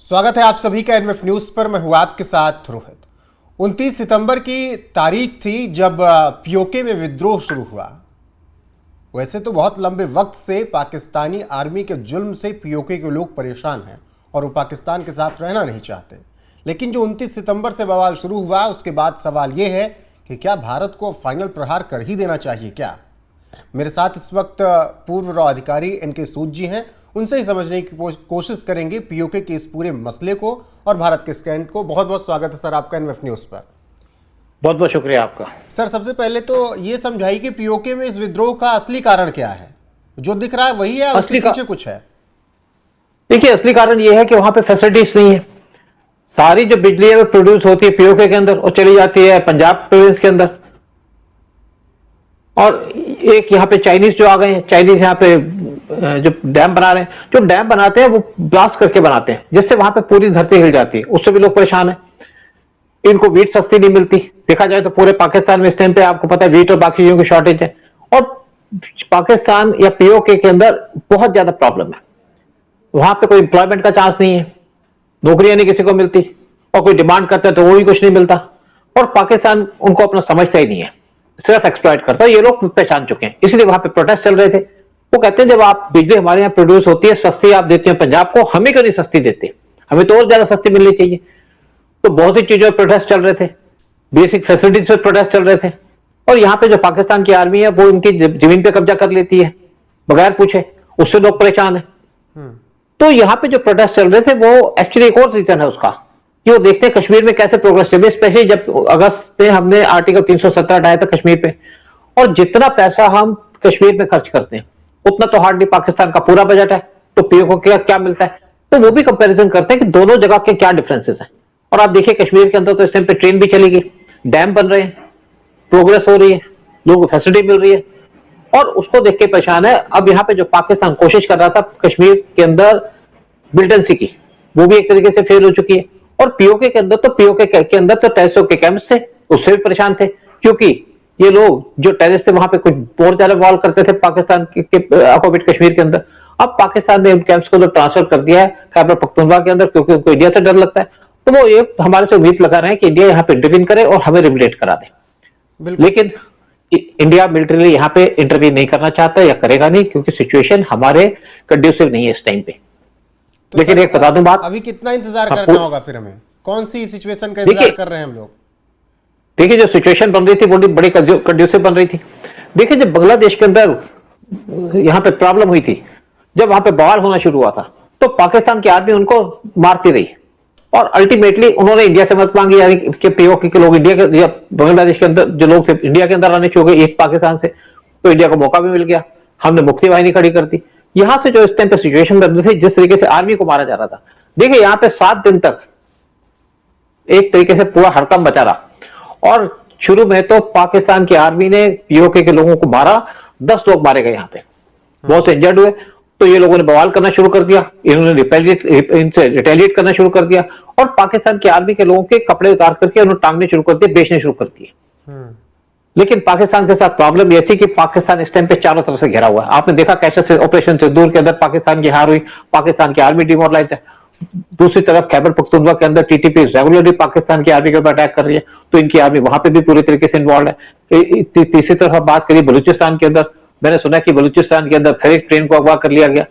स्वागत है आप सभी का एनएफ न्यूज पर। मैं हूं आपके साथ रोहित। 29 सितंबर की तारीख थी जब पीओके में विद्रोह शुरू हुआ। वैसे तो बहुत लंबे वक्त से पाकिस्तानी आर्मी के जुल्म से पीओके के लोग परेशान हैं और वो पाकिस्तान के साथ रहना नहीं चाहते, लेकिन जो 29 सितंबर से बवाल शुरू हुआ उसके बाद सवाल ये है कि क्या भारत को फाइनल प्रहार कर ही देना चाहिए क्या। मेरे साथ इस वक्त पूर्व रॉ अधिकारी एनके सूद जी हैं, उनसे ही समझने की कोशिश करेंगे पीओके के इस पूरे मसले को और भारत के स्टैंड को। बहुत बहुत स्वागत है सर आपका एनएफ न्यूज पर। बहुत बहुत शुक्रिया आपका। सर सबसे पहले तो ये समझाइए कि पीओके में इस विद्रोह का असली कारण क्या है? जो दिख रहा है वही है, उसके पीछे कुछ है? देखिए, असली कारण ये है कि वहां पे फैसिलिटीज नहीं है। सारी जो बिजली है वो प्रोड्यूस होती है पीओके के अंदर और चली जाती है पंजाब प्रोविंस के अंदर। और एक यहाँ पे चाइनीज जो आ गए हैं, चाइनीज यहाँ पे जो डैम बना रहे हैं, जो डैम बनाते हैं वो ब्लास्ट करके बनाते हैं, जिससे वहां पे पूरी धरती हिल जाती है। उससे भी लोग परेशान है। इनको वीट सस्ती नहीं मिलती। देखा जाए तो पूरे पाकिस्तान में इस टाइम पे आपको पता है वीट और बाकी चीजों की शॉर्टेज है। और पाकिस्तान या पीओके के अंदर बहुत ज्यादा प्रॉब्लम है। वहां पे कोई एम्प्लॉयमेंट का चांस नहीं है, नौकरियां नहीं किसी को मिलती, और कोई डिमांड करता है तो वो भी कुछ नहीं मिलता। और पाकिस्तान उनको अपना समझता ही नहीं है, सिर्फ एक्सप्लॉइट करता है। ये लोग पहचान चुके हैं, इसलिए वहां पे प्रोटेस्ट चल रहे थे। वो कहते हैं जब आप बिजली हमारे यहाँ प्रोड्यूस होती है, सस्ती आप देते हैं पंजाब को, हमें क्यों नहीं सस्ती देते? हमें तो और ज्यादा सस्ती मिलनी चाहिए। तो बहुत सी चीजों पर प्रोटेस्ट चल रहे थे, बेसिक फैसिलिटीज पे प्रोटेस्ट चल रहे थे। और यहाँ पे जो पाकिस्तान की आर्मी है वो इनकी जमीन पे कब्जा कर लेती है बगैर पूछे, उससे लोग परेशान है। तो यहाँ पे जो प्रोटेस्ट चल रहे थे वो एक्चुअली एक और रीजन है उसका, कि वो देखते हैं कश्मीर में कैसे प्रोग्रेस चल रही है। स्पेशली जब अगस्त में हमने आर्टिकल 370 हटाया था कश्मीर पे, और जितना पैसा हम कश्मीर में खर्च करते हैं उतना तो हार्डली पाकिस्तान का पूरा बजट है। तो पीओके को क्या मिलता है? तो वो भी कंपैरिजन करते हैं कि दोनों जगह के क्या डिफरेंसेस हैं। और आप देखिए कश्मीर के अंदर तो इस टाइम पे ट्रेन भी चलेगी, डैम बन रहे हैं, प्रोग्रेस हो रही है, लोगों को फैसिलिटी मिल रही है, और उसको देख के परेशान है। अब यहाँ पे जो पाकिस्तान कोशिश कर रहा था कश्मीर के अंदर मिलिटेंसी की, वो भी एक तरीके से फेल हो चुकी है। और पीओके के अंदर के अंदर तो टेररिस्टों के कैंप्स थे, उससे भी परेशान थे, क्योंकि ये लोग जो टेररिस्ट थे वहां पे कुछ बहुत ज्यादा वॉल करते थे पाकिस्तान के ऑक्युपिएड कश्मीर के अंदर। अब पाकिस्तान ने उन कैंप्स को ट्रांसफर कर दिया है खैबर पख्तूनख्वा के अंदर, क्योंकि उनको इंडिया से डर लगता है। तो वो ये हमारे से उम्मीद लगा रहे हैं कि इंडिया यहाँ पे इंटरवीन करे और हमें रिमिलेट करा दे। लेकिन इंडिया मिलिट्रीली यहाँ पे इंटरवीन नहीं करना चाहता या करेगा नहीं, क्योंकि सिचुएशन हमारे कंड्यूसिव नहीं है इस टाइम पे। तो लेकिन एक बता दूं बात, अभी कितना इंतजार करना होगा फिर हमें? कौन सी सिचुएशन का इंतजार कर रहे हैं हम लोग? देखिए, जो सिचुएशन बन रही थी बड़ी कंड्यूसिव बन रही थी। देखिए, जब बांग्लादेश के अंदर यहाँ पे प्रॉब्लम हुई थी, जब वहां पे बवाल होना शुरू हुआ था, तो पाकिस्तान की आर्मी उनको मारती रही, और अल्टीमेटली उन्होंने इंडिया से मदद मांगी, यानी कि पीओके के लोग इंडिया के या बांग्लादेश के अंदर जो लोग थे इंडिया के अंदर आने शुरू हो गए एक पाकिस्तान से। तो इंडिया को मौका भी मिल गया, हमने मुक्ति वाहिनी खड़ी कर दी। यहां से जो इस टाइम पे सिचुएशन बन रही थी, जिस तरीके से आर्मी को मारा जा रहा था, देखिए यहाँ पे 7 दिन तक एक तरीके से पूरा हड़कंप मचा रहा। और शुरू में तो पाकिस्तान की आर्मी ने पीओके के लोगों को मारा, 10 लोग मारे गए यहाँ पे, बहुत से इंजर्ड हुए। तो ये लोगों ने बवाल करना शुरू कर दिया, इन्होंने इनसे रिटेलिएट करना शुरू कर दिया, और पाकिस्तान की आर्मी के लोगों के कपड़े उतार करके उन्होंने टांगने शुरू कर दिए, बेचने शुरू कर दिए। लेकिन पाकिस्तान के साथ प्रॉब्लम यह थी कि पाकिस्तान इस टाइम पे चारों तरफ से घिरा हुआ है। आपने देखा कैसे ऑपरेशन सिंदूर के अंदर पाकिस्तान की हार हुई, पाकिस्तान की आर्मी डिमोरलाइज है। दूसरी तरफ खैबर पख्तूनख्वा के अंदर टीटीपी रेगुलरली पाकिस्तान की आर्मी के ऊपर अटैक कर रही है, तो इनकी आर्मी वहां पे भी पूरी तरीके से इन्वॉल्व है। तीसरी तरफ बात करिए बलूचिस्तान के अंदर, मैंने सुना कि बलूचिस्तान के अंदर फिर एक ट्रेन को अगवा कर लिया गया,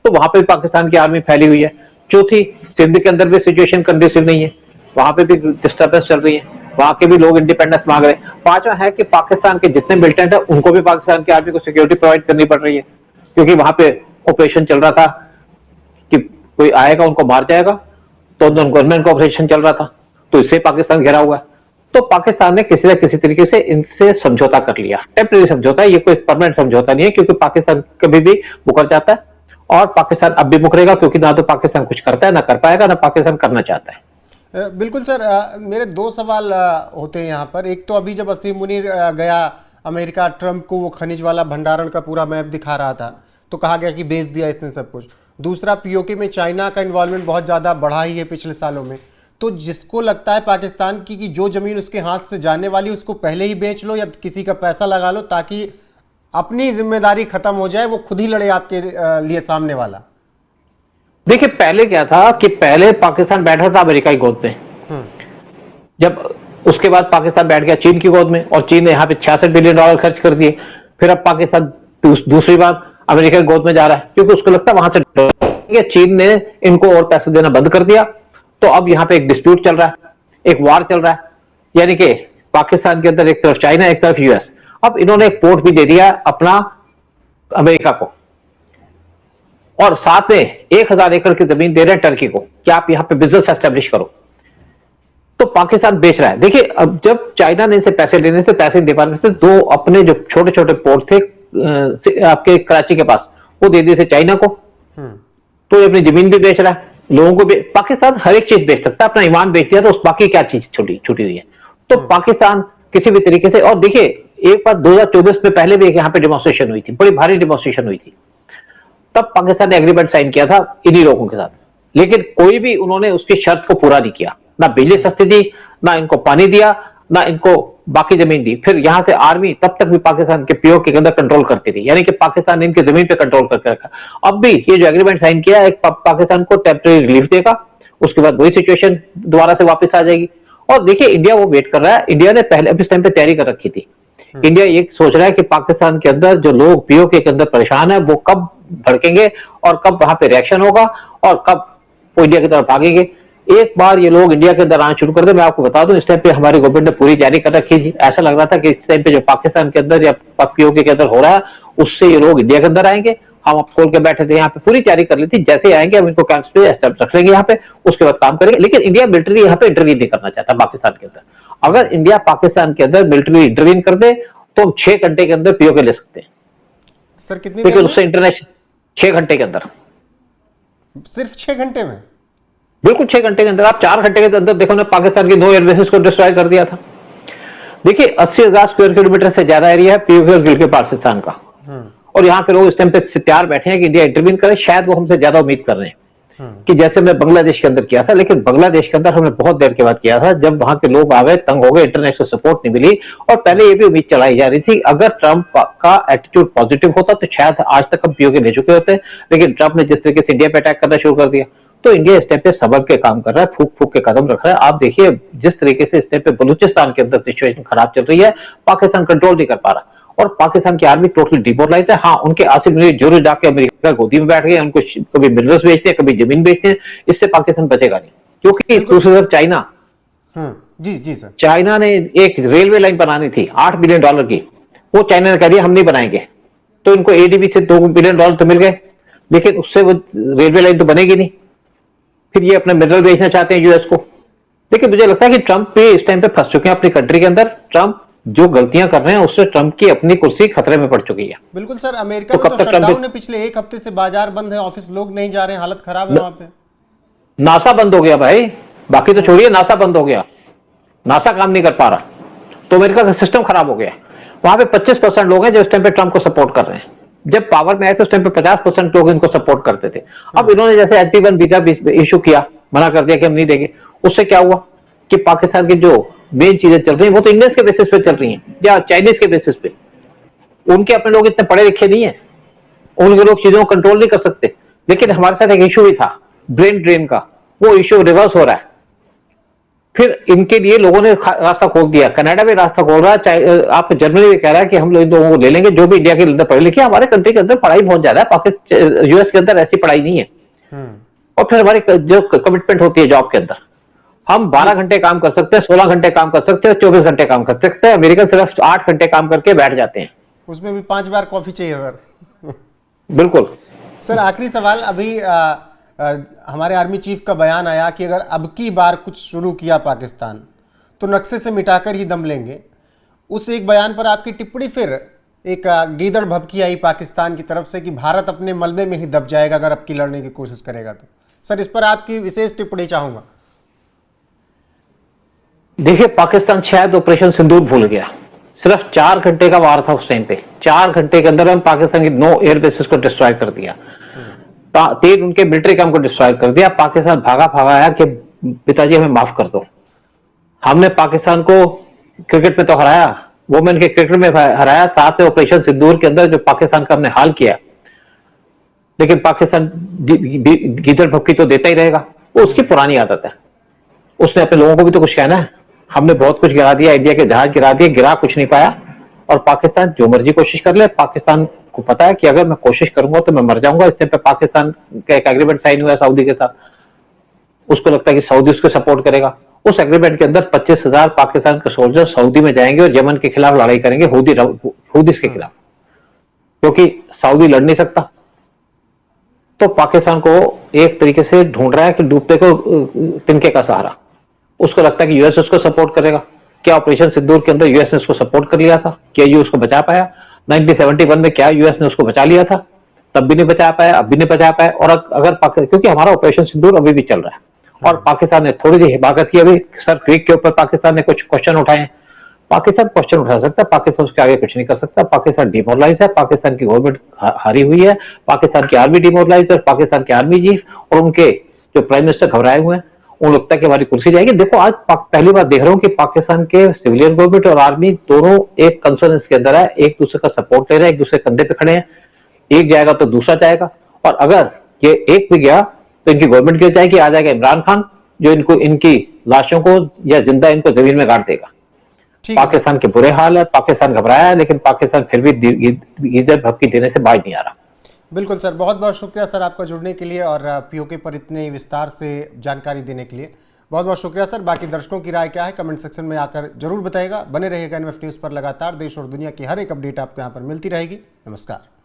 तो वहां पे पाकिस्तान की आर्मी फैली हुई है। चौथी, सिंध के अंदर भी सिचुएशन कंडीसिव नहीं है, वहां पे भी डिस्टर्बेंस चल रही है, वहां के भी लोग इंडिपेंडेंस मांग रहे हैं। पांचवा है कि पाकिस्तान के जितने मिलिटेंट है उनको भी पाकिस्तान की आर्मी को सिक्योरिटी प्रोवाइड करनी पड़ रही है, क्योंकि वहां पे ऑपरेशन चल रहा था कि कोई आएगा उनको मार जाएगा, तो गवर्नमेंट का ऑपरेशन चल रहा था, तो इससे पाकिस्तान घिरा हुआ है। तो पाकिस्तान ने किसी न किसी तरीके से इनसे समझौता कर लिया, टेम्परेरी समझौता है, ये कोई परमानेंट समझौता नहीं है, क्योंकि पाकिस्तान कभी भी मुकर जाता है, और पाकिस्तान अब भी मुकरेगा, क्योंकि ना तो पाकिस्तान कुछ करता है, ना कर पाएगा, ना पाकिस्तान करना चाहता है। बिल्कुल सर, मेरे 2 सवाल होते हैं यहाँ पर। एक तो अभी जब असीम मुनीर गया अमेरिका, ट्रंप को वो खनिज वाला भंडारण का पूरा मैप दिखा रहा था, तो कहा गया कि बेच दिया इसने सब कुछ। दूसरा, पीओके में चाइना का इन्वॉल्वमेंट बहुत ज़्यादा बढ़ा ही है पिछले सालों में। तो जिसको लगता है पाकिस्तान की कि जो ज़मीन उसके हाथ से जाने वाली उसको पहले ही बेच लो या किसी का पैसा लगा लो ताकि अपनी जिम्मेदारी खत्म हो जाए, वो खुद ही लड़े आपके लिए सामने वाला। देखिए पहले क्या था कि पहले पाकिस्तान बैठा था अमेरिका की गोद में, हम्म। जब उसके बाद पाकिस्तान बैठ गया चीन की गोद में और चीन ने यहाँ पे $66 बिलियन खर्च कर दिए। फिर अब पाकिस्तान दूसरी बार अमेरिका की गोद में जा रहा है क्योंकि उसको लगता है वहां से चीन ने इनको और पैसे देना बंद कर दिया। तो अब यहाँ पे एक डिस्प्यूट चल रहा है, एक वार चल रहा है, यानी कि पाकिस्तान के अंदर एक तरफ चाइना एक तरफ यूएस। अब इन्होंने एक पोर्ट भी दे दिया अपना अमेरिका को और साथ में 1,000 एकड़ की जमीन दे रहे हैं टर्की को कि आप यहां पे बिजनेस एस्टेब्लिश करो। तो पाकिस्तान बेच रहा है। देखिए अब जब चाइना ने इनसे पैसे लेने थे, पैसे नहीं दे पा रहे थे, दो अपने जो छोटे छोटे पोर्ट थे आपके कराची के पास, वो दे दिए थे चाइना को। तो ये अपनी जमीन भी बेच रहा है, लोगों को भी। पाकिस्तान हर एक चीज बेच सकता है, अपना ईमान बेच दिया तो उस बाकी क्या चीज छूटी छूटी हुई है। तो पाकिस्तान किसी भी तरीके से, और देखिए एक बार 2024 में पहले भी एक यहाँ पे डेमोन्स्ट्रेशन हुई थी, बड़ी भारी डेमोन्स्ट्रेशन हुई थी, तब पाकिस्तान ने एग्रीमेंट साइन किया था इन्हीं लोगों के साथ, लेकिन कोई भी उन्होंने उसकी शर्त को पूरा नहीं किया। ना बिजली सस्ती दी, ना इनको पानी दिया, ना इनको बाकी जमीन दी। फिर यहां से आर्मी तब तक भी पाकिस्तान के पीओके के अंदर कंट्रोल करती थी, यानी कि पाकिस्तान ने इनकी जमीन पे कंट्रोल करके रखा। अब भी ये जो एग्रीमेंट साइन किया एक पाकिस्तान को टेम्परेरी रिलीफ देगा, उसके बाद वही सिचुएशन दोबारा से वापस आ जाएगी। और देखिए इंडिया वो वेट कर रहा है, इंडिया ने पहले अभी इस टाइम पे तैयारी कर रखी थी। इंडिया ये सोच रहा है कि पाकिस्तान के अंदर जो लोग पीओके के अंदर परेशान है वो कब भड़केंगे और कब वहां पे रिएक्शन होगा और कब वो इंडिया की तरफ भागेंगे। एक बार ये लोग इंडिया के अंदर आना शुरू कर दे, मैं आपको बता दूं इस टाइम पे हमारी गवर्नमेंट ने पूरी तैयारी कर रखी थी। ऐसा लग रहा था कि इस टाइम पे जो पाकिस्तान के अंदर या पीओके के अंदर हो रहा है उससे ये लोग इंडिया के अंदर आएंगे। हम अब खोल के बैठे थे, यहाँ पे पूरी तैयारी कर ली थी, जैसे ही आएंगे हम इनको कैंप पे रख लेंगे यहाँ पे, उसके बाद काम करेंगे। लेकिन इंडिया मिलिट्री यहाँ पे इंटरवीन नहीं करना चाहता पाकिस्तान के अंदर। अगर इंडिया पाकिस्तान के अंदर मिलिट्री इंटरवीन कर दे तो हम 6 घंटे के अंदर पीओके ले सकते हैं। सर कितनी क्योंकि देर में? उससे इंटरनेशनल 6 घंटे के अंदर, सिर्फ 6 घंटे में? बिल्कुल 6 घंटे के अंदर। आप 4 घंटे के अंदर देखो ना, पाकिस्तान की 2 एयरबेसेस को डिस्ट्रॉय कर दिया था। देखिए 80,000 स्क्वायर किलोमीटर से ज्यादा एरिया है पीओके और गिलगित पाकिस्तान का, और यहाँ पे लोग इस टाइम पे तैयार बैठे हैं कि इंडिया इंटरवीन करे। शायद वो हमसे ज्यादा उम्मीद कर रहे हैं कि जैसे हमने बांग्लादेश के अंदर किया था, लेकिन बांग्लादेश के अंदर हमने बहुत देर के बाद किया था, जब वहां के लोग आ गए, तंग हो गए, इंटरनेशनल सपोर्ट नहीं मिली। और पहले ये भी उम्मीद चलाई जा रही थी अगर ट्रंप का एटीट्यूड पॉजिटिव होता तो शायद आज तक हम पीओके ले चुके होते, लेकिन ट्रंप ने जिस तरीके से इंडिया पे अटैक करना शुरू कर दिया, तो इंडिया इस टाइम पे सबर के काम कर रहा है, फूक फूक के कदम रख रहा है। आप देखिए जिस तरीके से इस टाइम पे बलूचिस्तान के अंदर सिचुएशन खराब चल रही है, पाकिस्तान कंट्रोल नहीं कर पा रहा और पाकिस्तान की आर्मी टोटली डिमोरलाइज है। हाँ, उनके आसिफ नजर जरूर जाके अमेरिका गोदी में बैठ गए, उनको कभी मिनरल्स बेचते हैं, कभी जमीन बेचते हैं, इससे पाकिस्तान बचेगा नहीं। क्योंकि दूसरी तरफ चाइना, जी जी सर, चाइना ने एक रेलवे लाइन बनानी थी $8 बिलियन की, वो चाइना ने कह दिया हम नहीं बनाएंगे। तो इनको एडीबी से $2 बिलियन तो मिल गए, लेकिन उससे वो रेलवे लाइन तो बनेगी नहीं। फिर ये अपना मिनरल बेचना चाहते हैं यूएस को। लेकिन मुझे लगता है कि ट्रंप भी इस टाइम पे फंस चुके हैं अपनी कंट्री के अंदर। ट्रंप जो गलतियां कर रहे हैं उससे ट्रंप की अपनी कुर्सी खतरे में पड़ चुकी है। बिल्कुल सर। अमेरिका में तो शटडाउन है, पिछले 1 हफ्ते से बाजार बंद है, ऑफिस लोग नहीं जा रहे हैं, हालत खराब है वहां पे। नासा बंद हो गया भाई, बाकी तो छोड़िए, नासा बंद हो गया, नासा काम नहीं कर पा रहा, तो अमेरिका का सिस्टम खराब हो गया। वहां पे 25% लोग हैं जो इस टाइम पे ट्रंप को सपोर्ट कर रहे हैं। जब पावर में आए तो उस टाइम पे 50% लोग इनको सपोर्ट करते थे। अब इन्होंने जैसे HP1 वीजा इशू किया, मना कर दिया कि हम नहीं देंगे, उससे क्या हुआ कि पाकिस्तान की जो मेन चीजें चल रही हैं वो तो इंडियंस के बेसिस पे चल रही हैं या चाइनीज के बेसिस पे। उनके अपने लोग इतने पढ़े लिखे नहीं है, उनके लोग चीजों को कंट्रोल नहीं कर सकते। लेकिन हमारे साथ एक इशू भी था ब्रेन ड्रेन का, वो इशू रिवर्स हो रहा है। फिर इनके लिए लोगों ने रास्ता खोल दिया, कनाडा भी रास्ता खोल रहा है, आप जर्मनी भी कह रहा है कि हम लोग इन लोगों को ले लेंगे जो भी इंडिया के अंदर पढ़े लिखे। हमारे कंट्री के अंदर पढ़ाई बहुत ज्यादा है, पाकिस्तान यूएस के अंदर ऐसी पढ़ाई नहीं है। और फिर हमारी जो कमिटमेंट होती है जॉब के अंदर, हम 12 घंटे काम कर सकते हैं, 16 घंटे काम कर सकते हैं, 24 घंटे काम कर सकते हैं। अमेरिकन सिर्फ 8 घंटे काम करके बैठ जाते हैं, उसमें भी 5 बार कॉफी चाहिए सर। बिल्कुल। सर आखिरी सवाल, अभी हमारे आर्मी चीफ का बयान आया कि अगर अब की बार कुछ शुरू किया पाकिस्तान तो नक्शे से मिटाकर ही दम लेंगे। उस एक बयान पर आपकी टिप्पणी, फिर एक गीदड़ भभकी आई पाकिस्तान की तरफ से कि भारत अपने मलबे में ही दब जाएगा अगर अब की लड़ने की कोशिश करेगा तो। सर इस पर आपकी विशेष टिप्पणी चाहूंगा। देखिए पाकिस्तान शायद ऑपरेशन सिंदूर भूल गया, सिर्फ 4 घंटे का वार था उस टाइम पे। 4 घंटे के अंदर हम पाकिस्तान की 9 एयरबेसेस को डिस्ट्रॉय कर दिया, 3 उनके मिलिट्री कैंप को डिस्ट्रॉय कर दिया। पाकिस्तान भागा भागा आया कि पिताजी हमें माफ कर दो। हमने पाकिस्तान को क्रिकेट में तो हराया, वुमेन के क्रिकेट में हराया, साथ में ऑपरेशन सिंदूर के अंदर जो पाकिस्तान का हमने हाल किया, लेकिन पाकिस्तान गीदड़ भक्की तो देता ही रहेगा, वो उसकी पुरानी आदत है। उसने अपने लोगों को भी तो कुछ कहना है। हमने बहुत कुछ गिरा दिया, इंडिया के जहाज गिरा दिए, गिरा कुछ नहीं पाया। और पाकिस्तान जो मर्जी कोशिश कर ले, पाकिस्तान को पता है कि अगर मैं कोशिश करूंगा तो मैं मर जाऊंगा। इस टाइम पे पाकिस्तान का एक एग्रीमेंट साइन हुआ है सऊदी के साथ, उसको लगता है कि सऊदी उसको सपोर्ट करेगा। उस एग्रीमेंट के अंदर 25,000 पाकिस्तान के सोल्जर सऊदी में जाएंगे और यमन के खिलाफ लड़ाई करेंगे, हूदीस के खिलाफ, क्योंकि सऊदी लड़ नहीं सकता। तो पाकिस्तान को एक तरीके से ढूंढ रहा है कि डूबते को तिनके का सहारा। उसको लगता है कि यूएस उसको सपोर्ट करेगा। क्या ऑपरेशन सिंदूर के अंदर यूएस ने उसको सपोर्ट कर लिया था? क्या यू उसको बचा पाया? 1971 में क्या यूएस ने उसको बचा लिया था? तब भी नहीं बचा पाया, अब भी नहीं बचा पाया। और अगर पाकिस्तान, क्योंकि हमारा ऑपरेशन सिंदूर अभी भी चल रहा है और पाकिस्तान ने थोड़ी सी हिमाकत की। अभी सर क्रीक के ऊपर पाकिस्तान ने कुछ क्वेश्चन उठाए। पाकिस्तान क्वेश्चन उठा सकता है, पाकिस्तान उसके आगे कुछ नहीं कर सकता। पाकिस्तान डिमोरलाइज है, पाकिस्तान की गवर्नमेंट हारी हुई है, पाकिस्तान की आर्मी डिमोरलाइज है, पाकिस्तान के आर्मी चीफ और उनके जो प्राइम मिनिस्टर घबराए हुए हैं। उन लगता है कि हमारी कुर्सी जाएगी। देखो आज पहली बार देख रहा हूं कि पाकिस्तान के सिविलियन गवर्नमेंट और आर्मी दोनों एक कंसर्नेंस के अंदर है, एक दूसरे का सपोर्ट ले रहे हैं, एक दूसरे कंधे पे खड़े हैं। एक जाएगा तो दूसरा जाएगा, और अगर ये एक भी गया तो इनकी गवर्नमेंट गिर जाएगी। आ जाएगा इमरान खान जो इनको इनकी लाशों को या जिंदा इनको जमीन में गाड़ देगा। ठीक है पाकिस्तान के बुरे हाल है, पाकिस्तान घबराया है, लेकिन पाकिस्तान फिर भी गीदड़ भपकी देने से बाज नहीं आ रहा। बिल्कुल सर, बहुत बहुत शुक्रिया सर आपका जुड़ने के लिए और पीओके पर इतने विस्तार से जानकारी देने के लिए। बहुत बहुत शुक्रिया सर। बाकी दर्शकों की राय क्या है कमेंट सेक्शन में आकर जरूर बताइएगा। बने रहिएगा एनएफ न्यूज़ पर। लगातार देश और दुनिया की हर एक अपडेट आपको यहाँ पर मिलती रहेगी। नमस्कार।